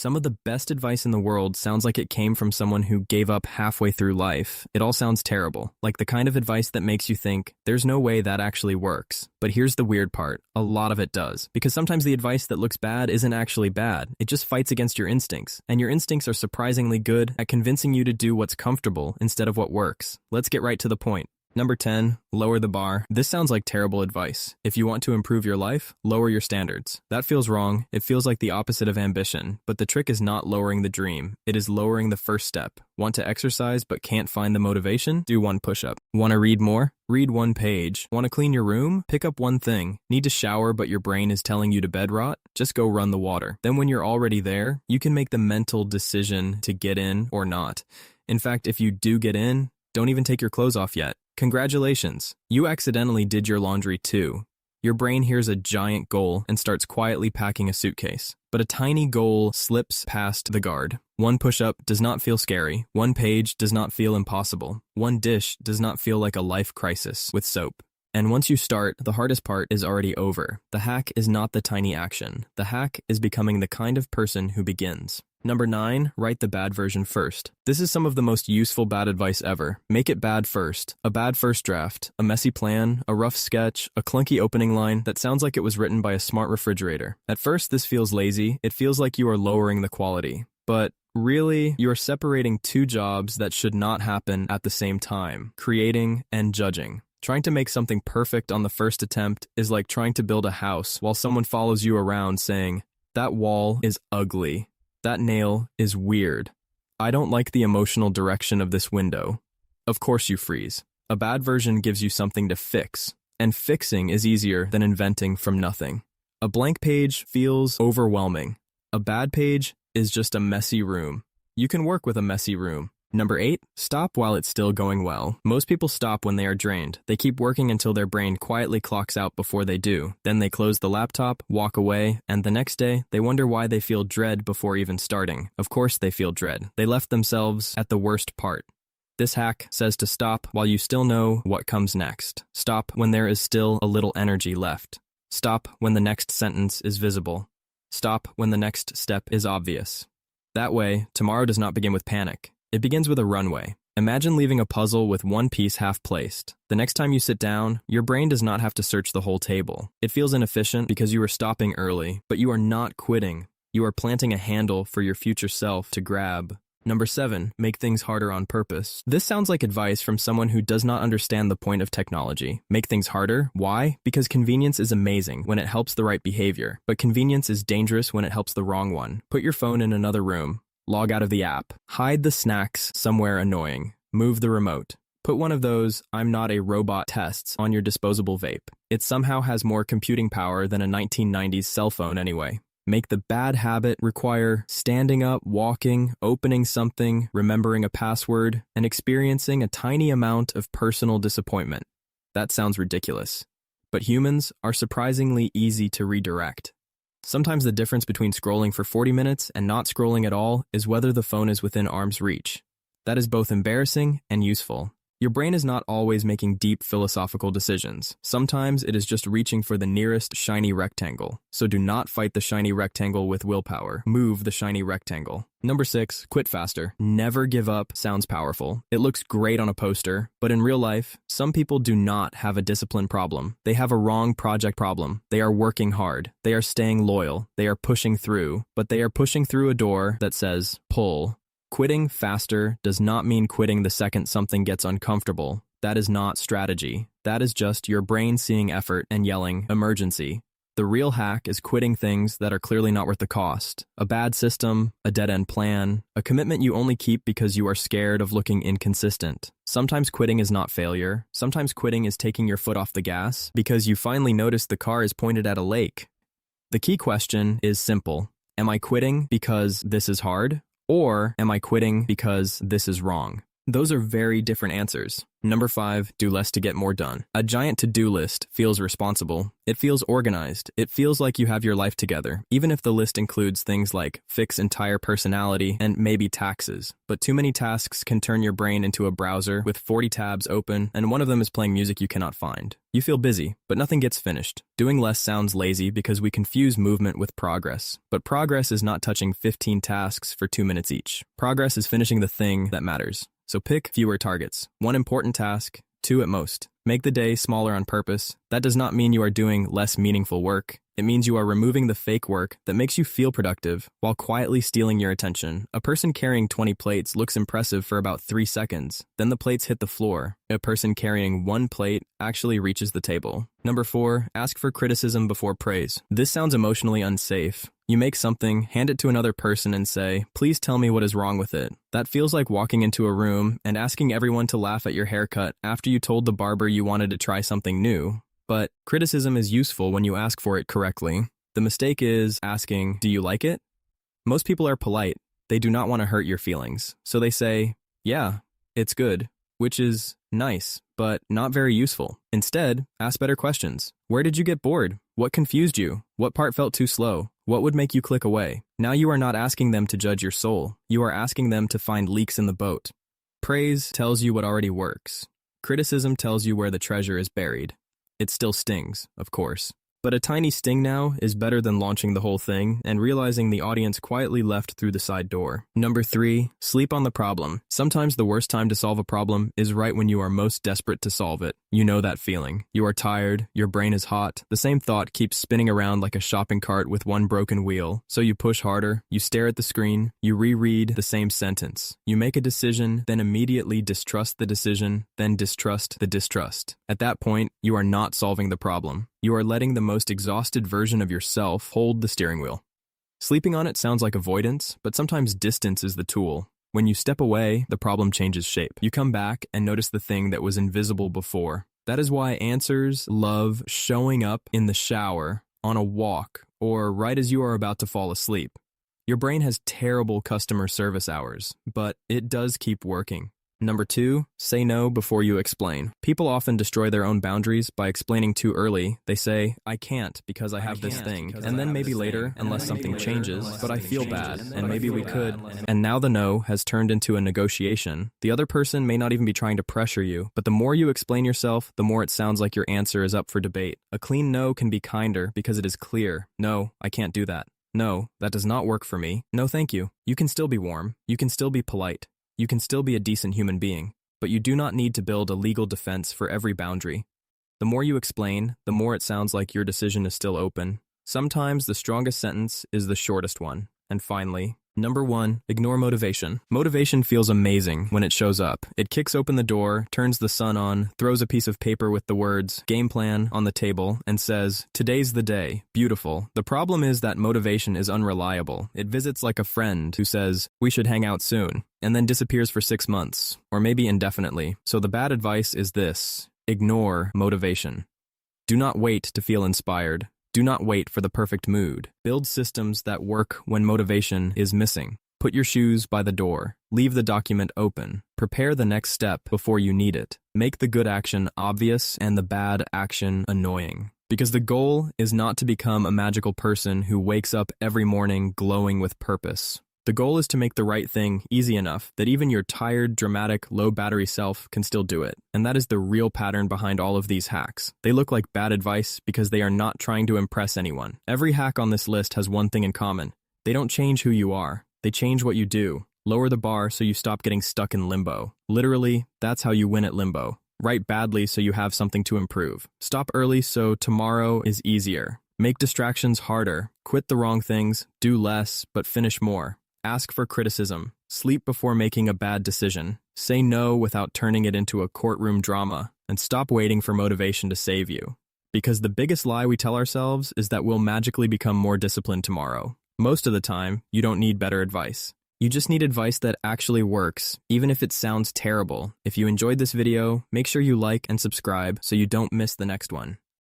Some of the best advice in the world sounds like it came from someone who gave up halfway through life. It all sounds terrible, like the kind of advice that makes you think, there's no way that actually works. But here's the weird part, a lot of it does. Because sometimes the advice that looks bad isn't actually bad, it just fights against your instincts. And your instincts are surprisingly good at convincing you to do what's comfortable instead of what works. Let's get right to the point. Number 10, lower the bar. This sounds like terrible advice. If you want to improve your life, lower your standards. That feels wrong. It feels like the opposite of ambition. But the trick is not lowering the dream. It is lowering the first step. Want to exercise but can't find the motivation? Do one push-up. Want to read more? Read one page. Want to clean your room? Pick up one thing. Need to shower but your brain is telling you to bed rot? Just go run the water. Then when you're already there, you can make the mental decision to get in or not. In fact, if you do get in, don't even take your clothes off yet. Congratulations, you accidentally did your laundry too. Your brain hears a giant goal and starts quietly packing a suitcase. But a tiny goal slips past the guard. One push-up does not feel scary. One page does not feel impossible. One dish does not feel like a life crisis with soap. And once you start, the hardest part is already over. The hack is not the tiny action. The hack is becoming the kind of person who begins. Number 9, write the bad version first. This is some of the most useful bad advice ever. Make it bad first. A bad first draft, a messy plan, a rough sketch, a clunky opening line that sounds like it was written by a smart refrigerator. At first, this feels lazy. It feels like you are lowering the quality. But really, you are separating two jobs that should not happen at the same time, creating and judging. Trying to make something perfect on the first attempt is like trying to build a house while someone follows you around saying, "That wall is ugly. That nail is weird. I don't like the emotional direction of this window." Of course you freeze. A bad version gives you something to fix, and fixing is easier than inventing from nothing. A blank page feels overwhelming. A bad page is just a messy room. You can work with a messy room. Number 8, stop while it's still going well. Most people stop when they are drained. They keep working until their brain quietly clocks out before they do. Then they close the laptop, walk away, and the next day, they wonder why they feel dread before even starting. Of course they feel dread. They left themselves at the worst part. This hack says to stop while you still know what comes next. Stop when there is still a little energy left. Stop when the next sentence is visible. Stop when the next step is obvious. That way, tomorrow does not begin with panic. It begins with a runway. Imagine leaving a puzzle with one piece half placed. The next time you sit down, your brain does not have to search the whole table. It feels inefficient because you are stopping early, but you are not quitting. You are planting a handle for your future self to grab. Number 7, make things harder on purpose. This sounds like advice from someone who does not understand the point of technology. Make things harder? Why? Because convenience is amazing when it helps the right behavior, but convenience is dangerous when it helps the wrong one. Put your phone in another room. Log out of the app. Hide the snacks somewhere annoying. Move the remote. Put one of those "I'm not a robot" tests on your disposable vape. It somehow has more computing power than a 1990s cell phone anyway. Make the bad habit require standing up, walking, opening something, remembering a password, and experiencing a tiny amount of personal disappointment. That sounds ridiculous. But humans are surprisingly easy to redirect. Sometimes the difference between scrolling for 40 minutes and not scrolling at all is whether the phone is within arm's reach. That is both embarrassing and useful. Your brain is not always making deep philosophical decisions. Sometimes it is just reaching for the nearest shiny rectangle. So do not fight the shiny rectangle with willpower. Move the shiny rectangle. Number 6, quit faster. Never give up sounds powerful. It looks great on a poster, but in real life, some people do not have a discipline problem. They have a wrong project problem. They are working hard. They are staying loyal. They are pushing through, but they are pushing through a door that says, pull. Quitting faster does not mean quitting the second something gets uncomfortable. That is not strategy. That is just your brain seeing effort and yelling, emergency. The real hack is quitting things that are clearly not worth the cost. A bad system, a dead-end plan, a commitment you only keep because you are scared of looking inconsistent. Sometimes quitting is not failure. Sometimes quitting is taking your foot off the gas because you finally notice the car is pointed at a lake. The key question is simple. Am I quitting because this is hard? Or am I quitting because this is wrong? Those are very different answers. Number 5, do less to get more done. A giant to-do list feels responsible. It feels organized. It feels like you have your life together, even if the list includes things like fix entire personality and maybe taxes. But too many tasks can turn your brain into a browser with 40 tabs open, and one of them is playing music you cannot find. You feel busy, but nothing gets finished. Doing less sounds lazy because we confuse movement with progress. But progress is not touching 15 tasks for 2 minutes each. Progress is finishing the thing that matters. So pick fewer targets. 1 important task, 2 at most. Make the day smaller on purpose. That does not mean you are doing less meaningful work. It means you are removing the fake work that makes you feel productive while quietly stealing your attention. A person carrying 20 plates looks impressive for about 3 seconds. Then the plates hit the floor. A person carrying 1 plate actually reaches the table. Number 4, ask for criticism before praise. This sounds emotionally unsafe. You make something, hand it to another person and say, please tell me what is wrong with it. That feels like walking into a room and asking everyone to laugh at your haircut after you told the barber you wanted to try something new. But criticism is useful when you ask for it correctly. The mistake is asking, do you like it? Most people are polite. They do not want to hurt your feelings. So they say, yeah, it's good, which is nice, but not very useful. Instead, ask better questions. Where did you get bored? What confused you? What part felt too slow? What would make you click away? Now you are not asking them to judge your soul. You are asking them to find leaks in the boat. Praise tells you what already works. Criticism tells you where the treasure is buried. It still stings, of course. But a tiny sting now is better than launching the whole thing and realizing the audience quietly left through the side door. Number 3, sleep on the problem. Sometimes the worst time to solve a problem is right when you are most desperate to solve it. You know that feeling. You are tired, your brain is hot, the same thought keeps spinning around like a shopping cart with one broken wheel. So you push harder, you stare at the screen, you reread the same sentence. You make a decision, then immediately distrust the decision, then distrust the distrust. At that point, you are not solving the problem. You are letting the most exhausted version of yourself hold the steering wheel. Sleeping on it sounds like avoidance, but sometimes distance is the tool. When you step away, the problem changes shape. You come back and notice the thing that was invisible before. That is why answers love showing up in the shower, on a walk, or right as you are about to fall asleep. Your brain has terrible customer service hours, but it does keep working. Number 2, say no before you explain. People often destroy their own boundaries by explaining too early. They say, I can't because I have this thing, and then maybe later, unless something changes, but I feel bad, and maybe we could. And now the no has turned into a negotiation. The other person may not even be trying to pressure you, but the more you explain yourself, the more it sounds like your answer is up for debate. A clean no can be kinder because it is clear. No, I can't do that. No, that does not work for me. No, thank you. You can still be warm. You can still be polite. You can still be a decent human being, but you do not need to build a legal defense for every boundary. The more you explain, the more it sounds like your decision is still open. Sometimes the strongest sentence is the shortest one. And finally, number 1, ignore motivation. Motivation feels amazing when it shows up. It kicks open the door, turns the sun on, throws a piece of paper with the words game plan on the table, and says, today's the day. Beautiful. The problem is that motivation is unreliable. It visits like a friend who says, we should hang out soon, and then disappears for 6 months, or maybe indefinitely. So the bad advice is this: ignore motivation. Do not wait to feel inspired. Do not wait for the perfect mood. Build systems that work when motivation is missing. Put your shoes by the door. Leave the document open. Prepare the next step before you need it. Make the good action obvious and the bad action annoying. Because the goal is not to become a magical person who wakes up every morning glowing with purpose. The goal is to make the right thing easy enough that even your tired, dramatic, low-battery self can still do it. And that is the real pattern behind all of these hacks. They look like bad advice because they are not trying to impress anyone. Every hack on this list has one thing in common. They don't change who you are. They change what you do. Lower the bar so you stop getting stuck in limbo. Literally, that's how you win at limbo. Write badly so you have something to improve. Stop early so tomorrow is easier. Make distractions harder. Quit the wrong things. Do less, but finish more. Ask for criticism. Sleep before making a bad decision. Say no without turning it into a courtroom drama. And stop waiting for motivation to save you. Because the biggest lie we tell ourselves is that we'll magically become more disciplined tomorrow. Most of the time, you don't need better advice. You just need advice that actually works, even if it sounds terrible. If you enjoyed this video, make sure you like and subscribe so you don't miss the next one.